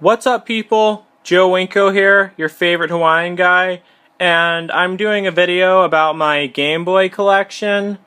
What's up, people? Joe Winko here, your favorite Hawaiian guy, and I'm doing a video about my Game Boy collection.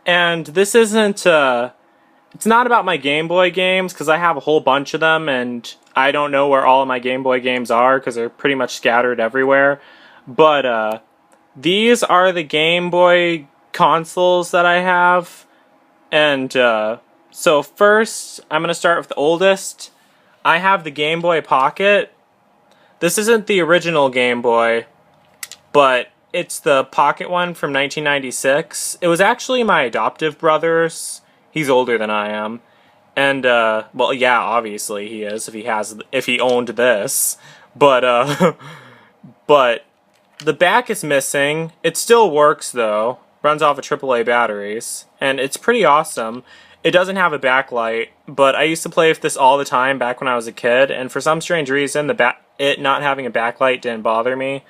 And this isn't, it's not about my Game Boy games, because I have a whole bunch of them, and I don't know where all of my Game Boy games are, because they're pretty much scattered everywhere. But, these are the Game Boy consoles that I have. And, so first, I'm going to start with the oldest. I have the Game Boy Pocket. This isn't the original Game Boy, but it's the Pocket one from 1996. It was actually my adoptive brother's. He's older than I am. And, well, yeah, obviously he is, if he owned this. But, but the back is missing. It still works, though. Runs off of AAA batteries. And it's pretty awesome. It doesn't have a backlight, but I used to play with this all the time back when I was a kid, and for some strange reason, it not having a backlight didn't bother me.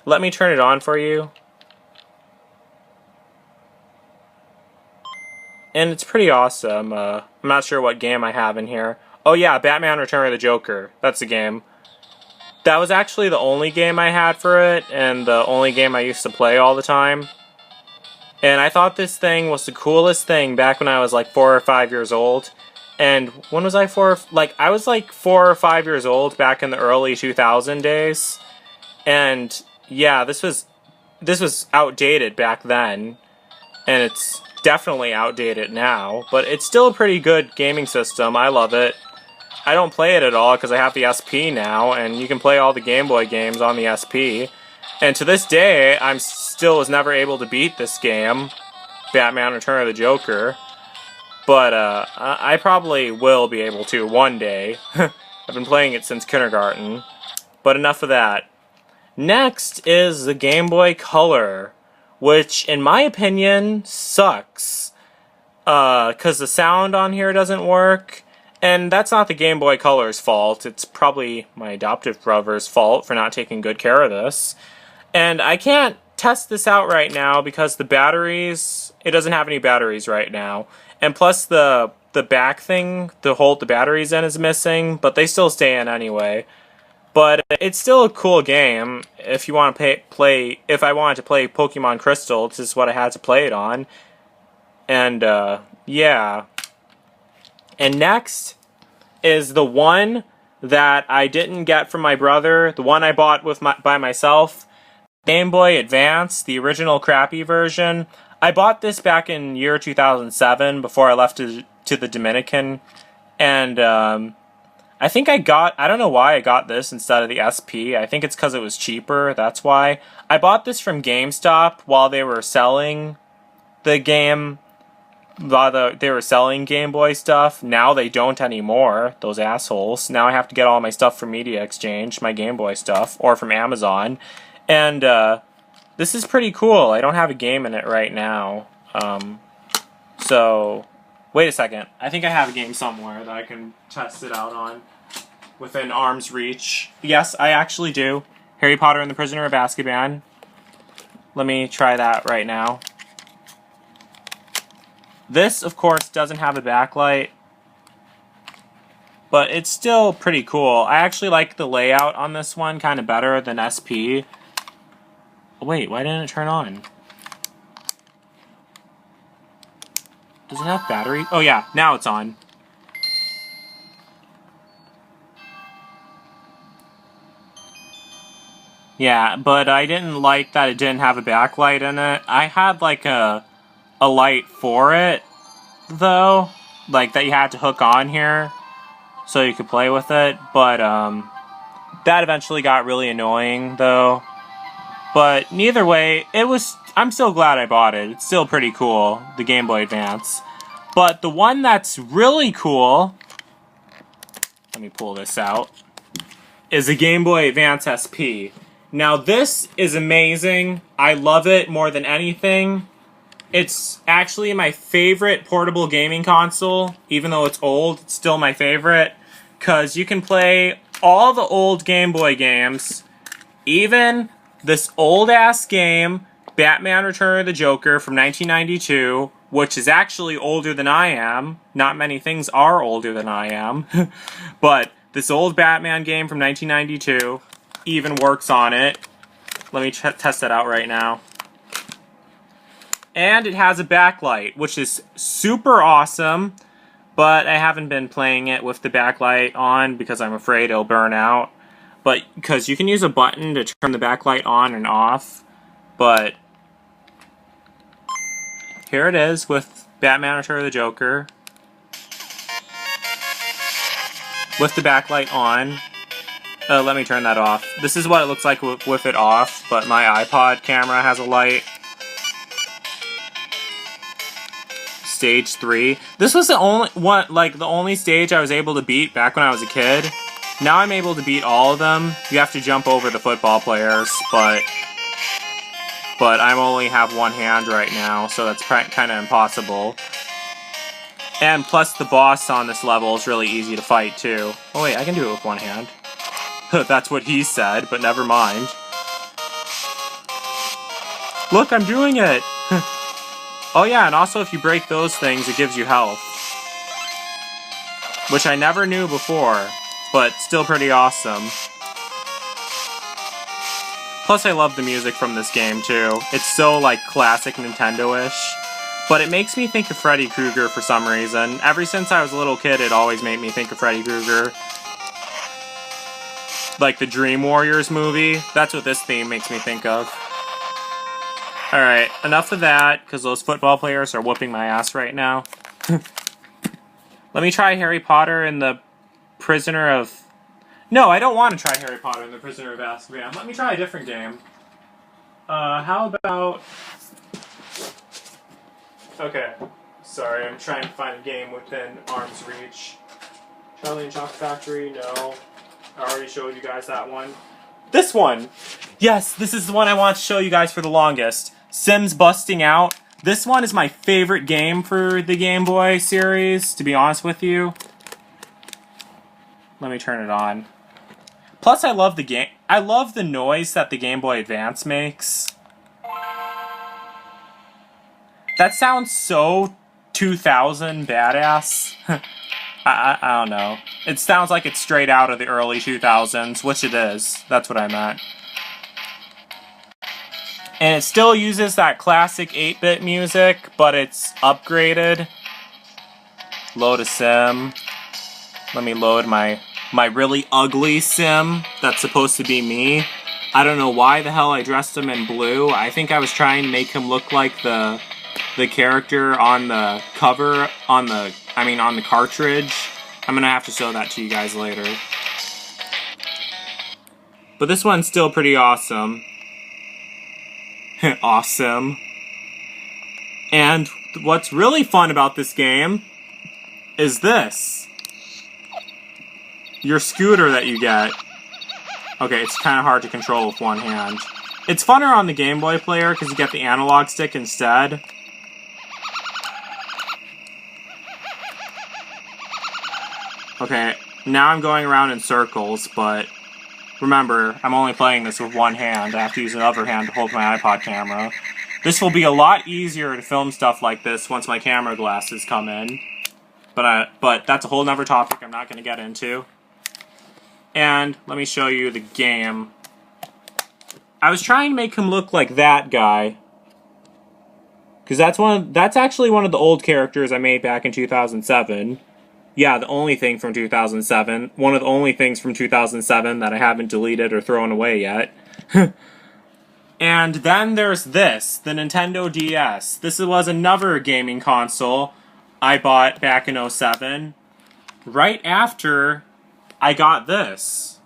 Let me turn it on for you. And it's pretty awesome. I'm not sure what game I have in here. Oh yeah, Batman Return of the Joker. That's the game. That was actually the only game I had for it, and the only game I used to play all the time. And I thought this thing was the coolest thing back when I was like 4 or 5 years old. And when was I 4? I was like 4 or 5 years old back in the early 2000 days. And yeah, this was outdated back then. And it's definitely outdated now. But it's still a pretty good gaming system. I love it. I don't play it at all because I have the SP now. And you can play all the Game Boy games on the SP. And to this day, I still was never able to beat this game, Batman Return of the Joker. But I probably will be able to one day. I've been playing it since kindergarten. But enough of that. Next is the Game Boy Color, which in my opinion sucks. Because the sound on here doesn't work. And that's not the Game Boy Color's fault. It's probably my adoptive brother's fault for not taking good care of this. And I can't test this out right now because the batteries, it doesn't have any batteries right now. And plus the back thing to hold the batteries in is missing, but they still stay in anyway. But it's still a cool game if you want to play, if I wanted to play Pokemon Crystal, this is what I had to play it on. And yeah. And next is the one that I didn't get from my brother, the one I bought by myself. Game Boy Advance, the original crappy version. I bought this back in year 2007 before I left to the Dominican. And I think I don't know why I got this instead of the SP. I think it's because it was cheaper, that's why. I bought this from GameStop while they were selling the game. While they were selling Game Boy stuff. Now they don't anymore, those assholes. Now I have to get all my stuff from Media Exchange, my Game Boy stuff, or from Amazon. And this is pretty cool. I don't have a game in it right now. So, wait a second. I think I have a game somewhere that I can test it out on within arm's reach. Yes, I actually do. Harry Potter and the Prisoner of Azkaban. Let me try that right now. This, of course, doesn't have a backlight. But it's still pretty cool. I actually like the layout on this one kind of better than SP. Wait, why didn't it turn on? Does it have battery? Oh yeah, now it's on. Yeah, but I didn't like that it didn't have a backlight in it. I had like a light for it, though. Like that you had to hook on here so you could play with it. But that eventually got really annoying, though. But neither way, I'm still glad I bought it. It's still pretty cool, the Game Boy Advance. But the one that's really cool, let me pull this out, is the Game Boy Advance SP. Now this is amazing. I love it more than anything. It's actually my favorite portable gaming console. Even though it's old, it's still my favorite. Because you can play all the old Game Boy games, even this old-ass game, Batman Return of the Joker from 1992, which is actually older than I am. Not many things are older than I am. But This old Batman game from 1992 even works on it. Let me test it out right now. And it has a backlight, which is super awesome, but I haven't been playing it with the backlight on because I'm afraid it'll burn out. But because you can use a button to turn the backlight on and off, but here it is with Batman Return of the Joker. With the backlight on. Let me turn that off. This is what it looks like with it off, but my iPod camera has a light. Stage 3. This was the only one, like the only stage I was able to beat back when I was a kid. Now I'm able to beat all of them. You have to jump over the football players, but I only have one hand right now, so that's kind of impossible. And plus the boss on this level is really easy to fight too. Oh wait, I can do it with one hand. That's what he said, but never mind. Look, I'm doing it! Oh yeah, and also if you break those things, it gives you health. Which I never knew before, but still pretty awesome. Plus I love the music from this game too. It's so like classic Nintendo-ish. But it makes me think of Freddy Krueger for some reason. Ever since I was a little kid, it always made me think of Freddy Krueger. Like the Dream Warriors movie. That's what this theme makes me think of. Alright, enough of that, because those football players are whooping my ass right now. Let me try Harry Potter and the Prisoner of... No, I don't want to try Harry Potter and the Prisoner of Azkaban. Let me try a different game. How about... Okay, sorry, I'm trying to find a game within arm's reach. Charlie and Chocolate Factory, no. I already showed you guys that one. This one! Yes, this is the one I want to show you guys for the longest. Sims Busting Out. This one is my favorite game for the Game Boy series, to be honest with you. Let me turn it on. Plus, I love the game. I love the noise that the Game Boy Advance makes. That sounds so 2000 badass. I don't know. It sounds like it's straight out of the early 2000s, which it is. That's what I meant. And it still uses that classic 8-bit music, but it's upgraded. Load a sim. Let me load my really ugly sim that's supposed to be me. I don't know why the hell I dressed him in blue. I think I was trying to make him look like the character on the cover, on the cartridge. I'm gonna have to show that to you guys later. But this one's still pretty awesome. Awesome. And what's really fun about this game is this. Your scooter that you get. Okay, it's kind of hard to control with one hand. It's funner on the Game Boy player because you get the analog stick instead. Okay, now I'm going around in circles, but remember, I'm only playing this with one hand. I have to use another hand to hold my iPod camera. This will be a lot easier to film stuff like this once my camera glasses come in. But that's a whole nother topic I'm not going to get into. And let me show you the game. I was trying to make him look like that guy. Because that's actually one of the old characters I made back in 2007. Yeah, the only thing from 2007. One of the only things from 2007 that I haven't deleted or thrown away yet. And then there's this, the Nintendo DS. This was another gaming console I bought back in 2007. Right after I got this.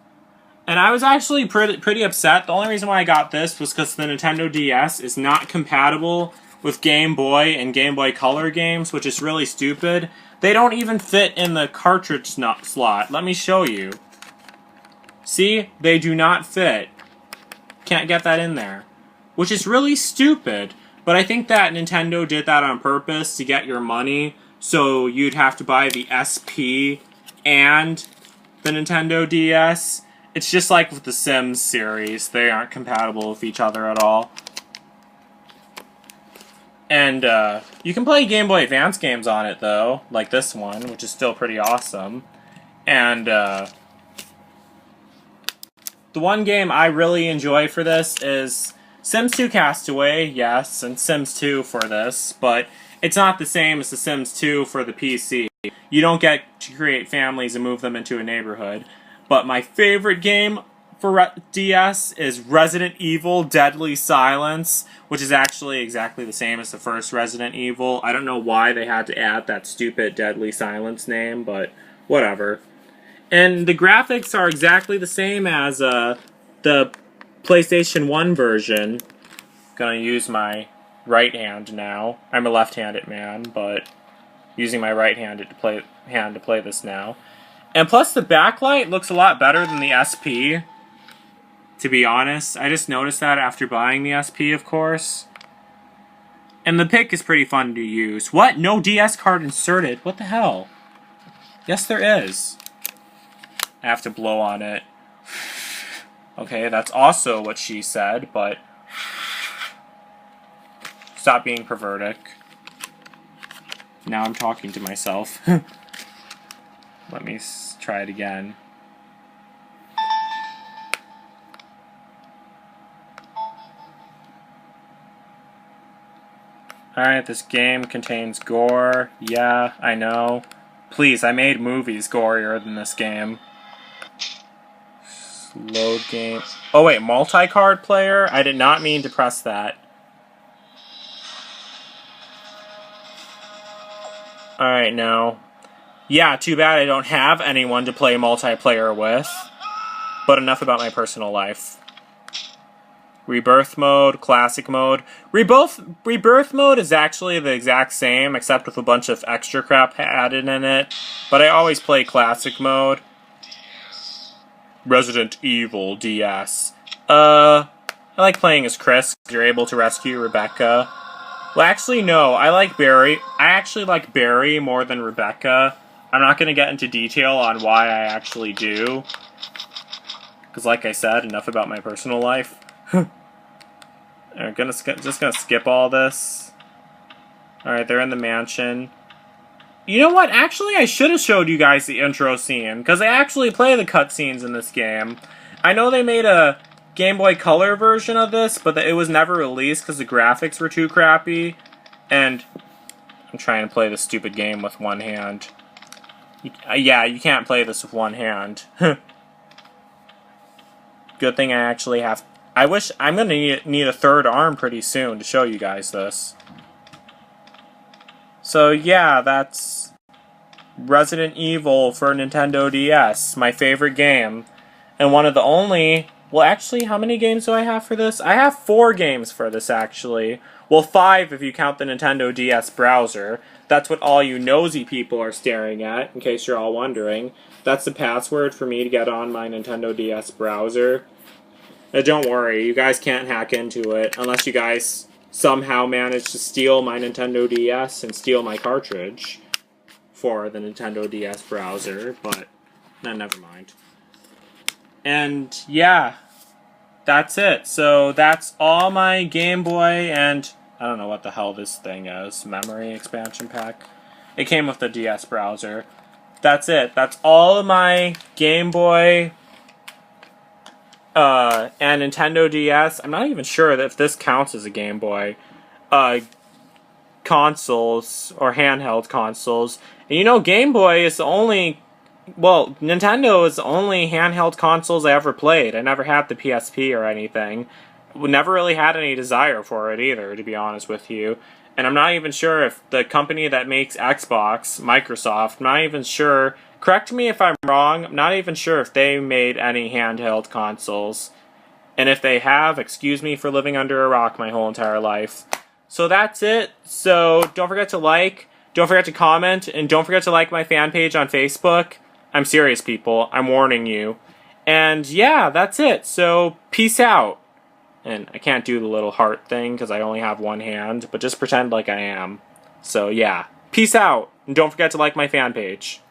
And I was actually pretty upset. The only reason why I got this was because the Nintendo DS is not compatible with Game Boy and Game Boy Color games, which is really stupid. They don't even fit in the cartridge slot. Let me show you. See? They do not fit. Can't get that in there. Which is really stupid. But I think that Nintendo did that on purpose to get your money. So you'd have to buy the SP and the Nintendo DS. It's just like with the Sims series. They aren't compatible with each other at all. And you can play Game Boy Advance games on it, though, like this one, which is still pretty awesome. And the one game I really enjoy for this is Sims 2 Castaway, yes, and Sims 2 for this, but it's not the same as the Sims 2 for the PC. You don't get to create families and move them into a neighborhood. But my favorite game for DS is Resident Evil Deadly Silence, which is actually exactly the same as the first Resident Evil. I don't know why they had to add that stupid Deadly Silence name, but whatever. And the graphics are exactly the same as the PlayStation 1 version. Gonna use my right hand now. I'm a left-handed man, but using my right hand to play this now. And plus the backlight looks a lot better than the SP. To be honest, I just noticed that after buying the SP, of course. And the pick is pretty fun to use. What? No DS card inserted? What the hell? Yes, there is. I have to blow on it. Okay, that's also what she said, but stop being pervertic. Now I'm talking to myself. Let me try it again. Alright, this game contains gore. Yeah, I know. Please, I made movies gorier than this game. Load game. Oh wait, multi-card player? I did not mean to press that. Alright, no. Yeah, too bad I don't have anyone to play multiplayer with. But enough about my personal life. Rebirth mode, classic mode. Rebirth mode is actually the exact same, except with a bunch of extra crap added in it. But I always play classic mode. Resident Evil DS. I like playing as Chris, because you're able to rescue Rebecca. Well, actually, no. I like Barry. I actually like Barry more than Rebecca. I'm not going to get into detail on why I actually do. Because like I said, enough about my personal life. I'm just gonna skip all this. Alright, they're in the mansion. You know what? Actually, I should have showed you guys the intro scene, because I actually play the cutscenes in this game. I know they made a Game Boy Color version of this, but it was never released because the graphics were too crappy. And I'm trying to play this stupid game with one hand. Yeah, you can't play this with one hand. Good thing I actually have... I'm going to need a third arm pretty soon to show you guys this. So yeah, that's Resident Evil for Nintendo DS, my favorite game. And one of the only... Well, actually, how many games do I have for this? I have 4 games for this, actually. Well, 5 if you count the Nintendo DS browser. That's what all you nosy people are staring at, in case you're all wondering. That's the password for me to get on my Nintendo DS browser. Don't worry, you guys can't hack into it, unless you guys somehow manage to steal my Nintendo DS and steal my cartridge for the Nintendo DS browser, but never mind. And yeah, that's it. So that's all my Game Boy and I don't know what the hell this thing is. Memory expansion pack. It came with the DS browser. That's it. That's all of my Game Boy and Nintendo DS. I'm not even sure if this counts as a Game Boy. Consoles or handheld consoles. And you know, Game Boy is the only... Well, Nintendo is the only handheld consoles I ever played. I never had the PSP or anything. Never really had any desire for it either, to be honest with you. And I'm not even sure if the company that makes Xbox, Microsoft, I'm not even sure... Correct me if I'm wrong, I'm not even sure if they made any handheld consoles. And if they have, excuse me for living under a rock my whole entire life. So that's it. So don't forget to like, don't forget to comment, and don't forget to like my fan page on Facebook. I'm serious, people. I'm warning you. And yeah, that's it. So peace out. And I can't do the little heart thing because I only have one hand, but just pretend like I am. So yeah, peace out. And don't forget to like my fan page.